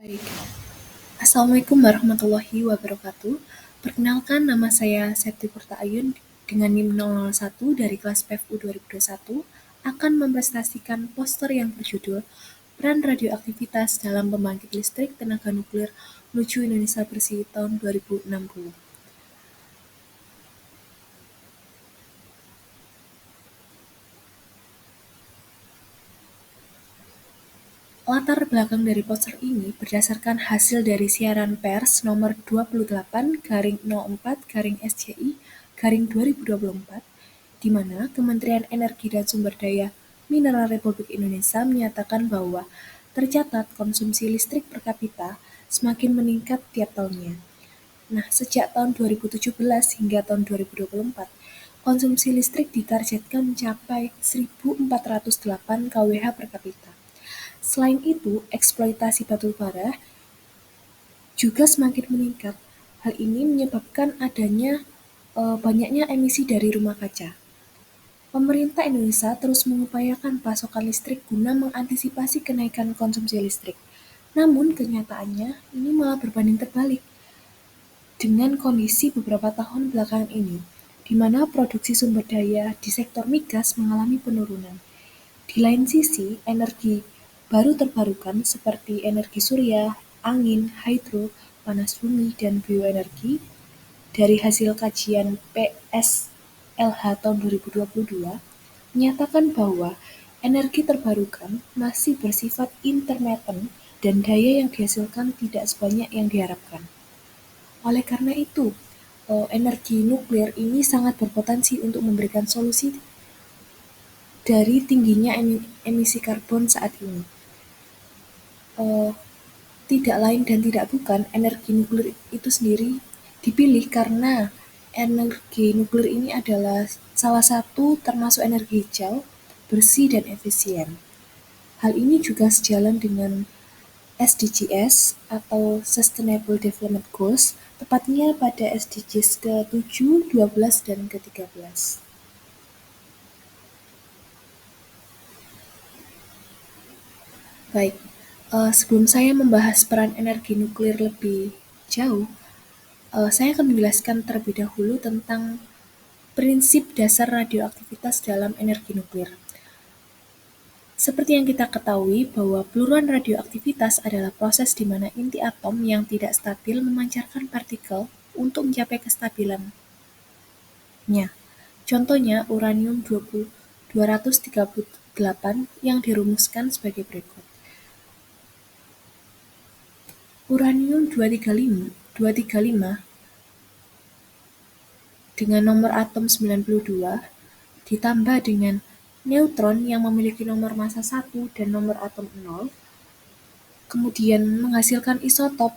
Baik. Assalamualaikum warahmatullahi wabarakatuh. Perkenalkan, nama saya Septi Purta Ayun dengan NIM 001 dari kelas PFU 2021 akan mempresentasikan poster yang berjudul Peran Radioaktivitas dalam Pembangkit Listrik Tenaga Nuklir Menuju Indonesia Bersih tahun 2060. Latar belakang dari poster ini berdasarkan hasil dari siaran pers nomor 28/04/SCI/2024, di mana Kementerian Energi dan Sumber Daya Mineral Republik Indonesia menyatakan bahwa tercatat konsumsi listrik per kapita semakin meningkat tiap tahunnya. Nah, sejak tahun 2017 hingga tahun 2024, konsumsi listrik ditargetkan mencapai 1.408 kWh per kapita. Selain itu, eksploitasi batu bara juga semakin meningkat. Hal ini menyebabkan adanya banyaknya emisi dari rumah kaca. Pemerintah Indonesia terus mengupayakan pasokan listrik guna mengantisipasi kenaikan konsumsi listrik. Namun kenyataannya ini malah berbanding terbalik dengan kondisi beberapa tahun belakangan ini, di mana produksi sumber daya di sektor migas mengalami penurunan. Di lain sisi, energi baru terbarukan seperti energi surya, angin, hidro, panas bumi, dan bioenergi dari hasil kajian PSLH tahun 2022 menyatakan bahwa energi terbarukan masih bersifat intermittent dan daya yang dihasilkan tidak sebanyak yang diharapkan. Oleh karena itu, energi nuklir ini sangat berpotensi untuk memberikan solusi dari tingginya emisi karbon saat ini. Eh, Tidak lain dan tidak bukan, energi nuklir itu sendiri dipilih karena energi nuklir ini adalah salah satu termasuk energi hijau, bersih dan efisien. Hal ini juga sejalan dengan SDGs atau Sustainable Development Goals, tepatnya pada SDGs ke-7, 12, dan ke-13. Baik, sebelum saya membahas peran energi nuklir lebih jauh, saya akan menjelaskan terlebih dahulu tentang prinsip dasar radioaktivitas dalam energi nuklir. Seperti yang kita ketahui bahwa peluruan radioaktivitas adalah proses di mana inti atom yang tidak stabil memancarkan partikel untuk mencapai kestabilannya. Contohnya uranium 238 yang dirumuskan sebagai berikut. Uranium 235 dengan nomor atom 92 ditambah dengan neutron yang memiliki nomor massa 1 dan nomor atom 0, kemudian menghasilkan isotop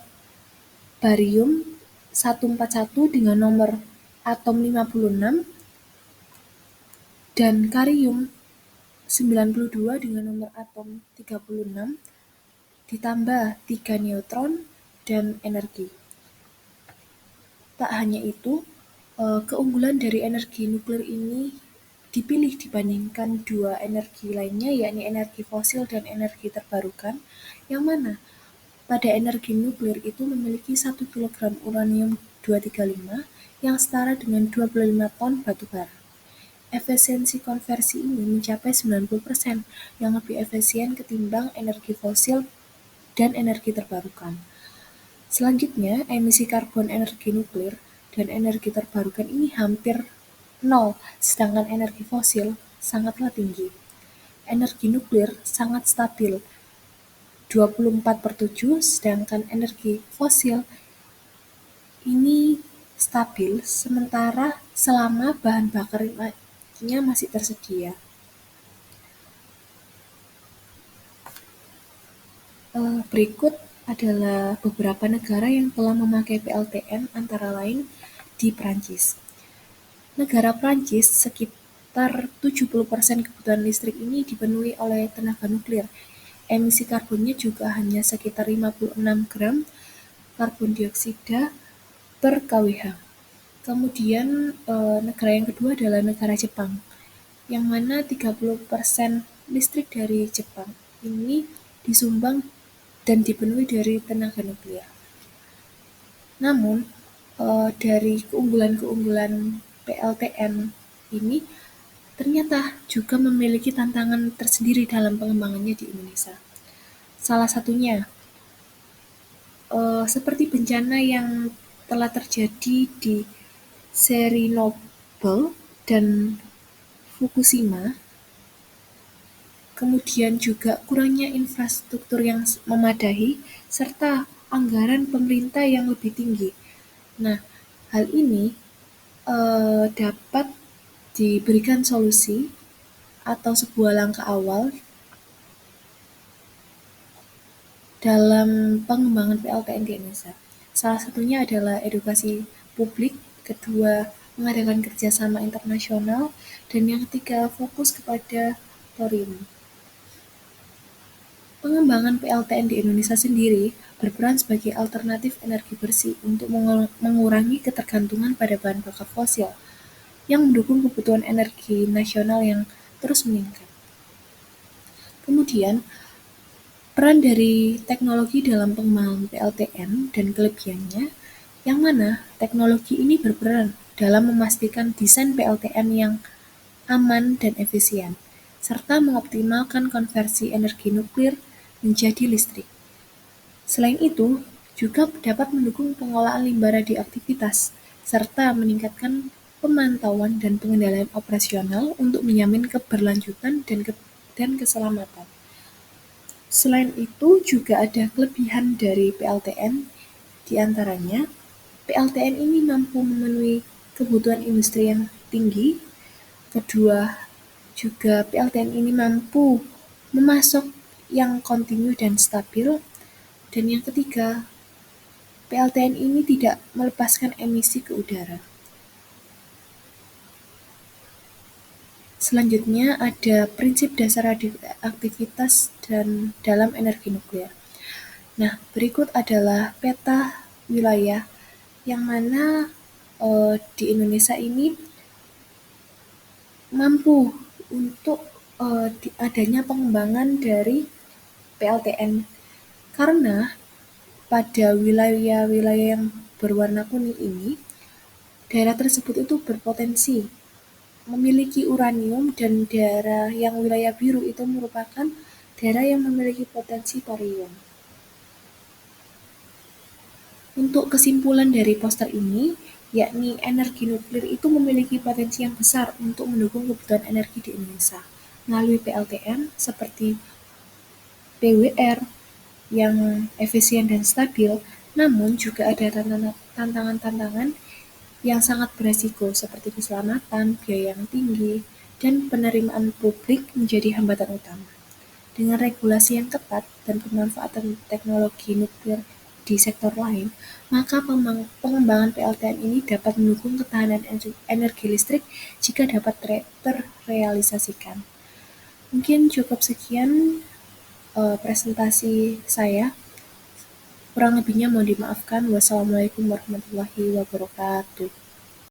barium 141 dengan nomor atom 56 dan karium 92 dengan nomor atom 36 ditambah 3 neutron dan energi. Tak hanya itu, keunggulan dari energi nuklir ini dipilih dibandingkan dua energi lainnya, yakni energi fosil dan energi terbarukan, yang mana pada energi nuklir itu memiliki 1 kg uranium 235 yang setara dengan 25 ton batu bara. Efisiensi konversi ini mencapai 90%, yang lebih efisien ketimbang energi fosil dan energi terbarukan. Selanjutnya, emisi karbon energi nuklir dan energi terbarukan ini hampir nol, sedangkan energi fosil sangatlah tinggi. Energi nuklir sangat stabil, 24/7, sedangkan energi fosil ini stabil sementara selama bahan bakarnya masih tersedia. Berikut adalah beberapa negara yang telah memakai PLTN, antara lain di Prancis. Negara Prancis, sekitar 70% kebutuhan listrik ini dipenuhi oleh tenaga nuklir. Emisi karbonnya juga hanya sekitar 56 gram karbon dioksida per kWh. Kemudian negara yang kedua adalah negara Jepang, yang mana 30% listrik dari Jepang ini disumbang dan dipenuhi dari tenaga nuklir. Namun, dari keunggulan-keunggulan PLTN ini ternyata juga memiliki tantangan tersendiri dalam pengembangannya di Indonesia. Salah satunya, seperti bencana yang telah terjadi di Chernobyl dan Fukushima, kemudian juga kurangnya infrastruktur yang memadai, serta anggaran pemerintah yang lebih tinggi. Nah, hal ini dapat diberikan solusi atau sebuah langkah awal dalam pengembangan PLTN di Indonesia. Salah satunya adalah edukasi publik, kedua mengadakan kerjasama internasional, dan yang ketiga fokus kepada thorium. Pengembangan PLTN di Indonesia sendiri berperan sebagai alternatif energi bersih untuk mengurangi ketergantungan pada bahan bakar fosil yang mendukung kebutuhan energi nasional yang terus meningkat. Kemudian, peran dari teknologi dalam pengembangan PLTN dan kelebihannya, yang mana teknologi ini berperan dalam memastikan desain PLTN yang aman dan efisien, serta mengoptimalkan konversi energi nuklir menjadi listrik. Selain itu, juga dapat mendukung pengolahan limbah radioaktivitas, serta meningkatkan pemantauan dan pengendalian operasional untuk menjamin keberlanjutan dan keselamatan. Selain itu, juga ada kelebihan dari PLTN, di antaranya PLTN ini mampu memenuhi kebutuhan industri yang tinggi. Kedua, juga PLTN ini mampu memasok yang kontinu dan stabil. Dan yang ketiga, PLTN ini tidak melepaskan emisi ke udara. Selanjutnya ada prinsip dasar radioaktivitas dan dalam energi nuklir. Nah, berikut adalah peta wilayah yang mana di Indonesia ini mampu untuk adanya pengembangan dari PLTN karena pada wilayah-wilayah yang berwarna kuning ini, daerah tersebut itu berpotensi memiliki uranium, dan daerah yang wilayah biru itu merupakan daerah yang memiliki potensi thorium. Untuk kesimpulan dari poster ini, yakni energi nuklir itu memiliki potensi yang besar untuk mendukung kebutuhan energi di Indonesia melalui PLTN seperti PWR yang efisien dan stabil, namun juga ada tantangan-tantangan yang sangat beresiko seperti keselamatan, biaya yang tinggi, dan penerimaan publik menjadi hambatan utama. Dengan regulasi yang ketat dan pemanfaatan teknologi nuklir di sektor lain, maka pengembangan PLTN ini dapat mendukung ketahanan energi listrik jika dapat terrealisasikan. Mungkin cukup sekian presentasi saya. Kurang lebihnya mohon dimaafkan. Wassalamualaikum warahmatullahi wabarakatuh.